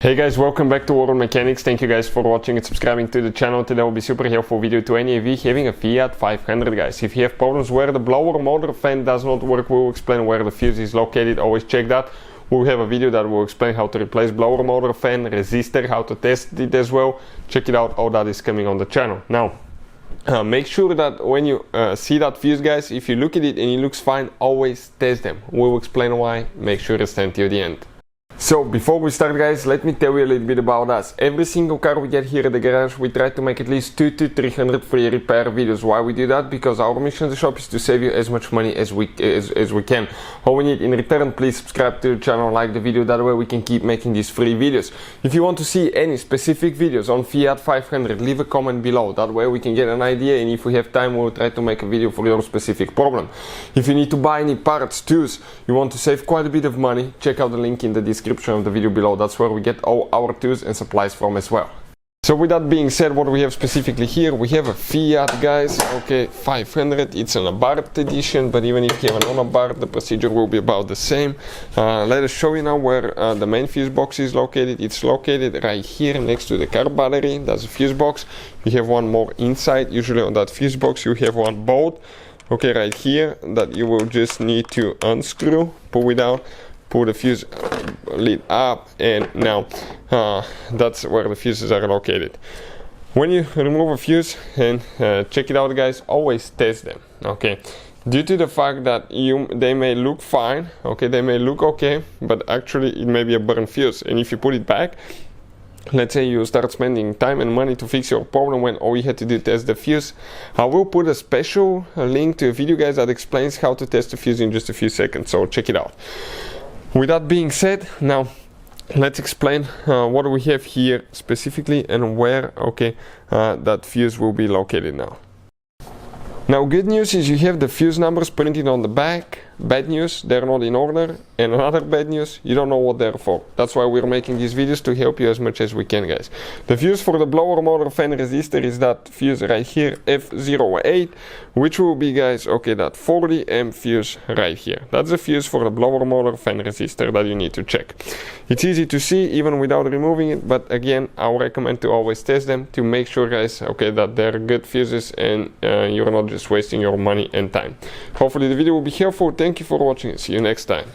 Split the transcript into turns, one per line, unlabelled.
Hey guys, welcome back to World Mechanics. Thank you guys for watching and subscribing to the channel. Today will be super helpful video to any of you having a Fiat 500 guys. If you have problems where the blower motor fan does not work, we'll explain where the fuse is located. Always check that. We'll have a video that will explain how to replace blower motor fan, resistor, how to test it as well. Check it out, all that is coming on the channel. Now, make sure that when you see that fuse guys, if you look at it and it looks fine, always test them. We'll explain why. Make sure to stand till the end. So before we start guys, let me tell you a little bit about us. Every single car we get here at the garage, we try to make at least 200 to 300 free repair videos. Why we do that? Because our mission in the shop is to save you as much money as we can. All we need in return, please subscribe to the channel, like the video, that way we can keep making these free videos. If you want to see any specific videos on Fiat 500, leave a comment below, that way we can get an idea, and if we have time we'll try to make a video for your specific problem. If you need to buy any parts, tools, you want to save quite a bit of money, check out the link in the description of the video below. That's where we get all our tools and supplies from as well. So with that being said, what we have specifically here, we have a Fiat guys, okay, 500. It's an Abarth edition, but even if you have a non-Abarth, the procedure will be about the same. Let us show you now where the main fuse box is located. It's located right here next to the car battery. That's a fuse box. We have one more inside. Usually on that fuse box you have one bolt, okay, right here, that you will just need to unscrew, pull it out, pull the fuse lid up, and now that's where the fuses are located. When you remove a fuse and check it out guys, always test them, okay? Due to the fact that they may look fine, okay, they may look okay, but actually it may be a burnt fuse, and if you put it back, let's say you start spending time and money to fix your problem when all you had to do is test the fuse. I will put a special link to a video guys that explains how to test the fuse in just a few seconds, so check it out. With that being said, now let's explain what we have here specifically and where, okay, that fuse will be located now. Now, good news is you have the fuse numbers printed on the back. Bad news, they're not in order. And another bad news, you don't know what they're for. That's why we're making these videos, to help you as much as we can guys. The fuse for the blower motor fan resistor is that fuse right here, F08, which will be guys, okay, that 40 fuse right here. That's the fuse for the blower motor fan resistor that you need to check. It's easy to see even without removing it, but again, I would recommend to always test them to make sure guys, okay, that they're good fuses and you're not just wasting your money and time. Hopefully the video will be helpful. Thank you for watching. See you next time.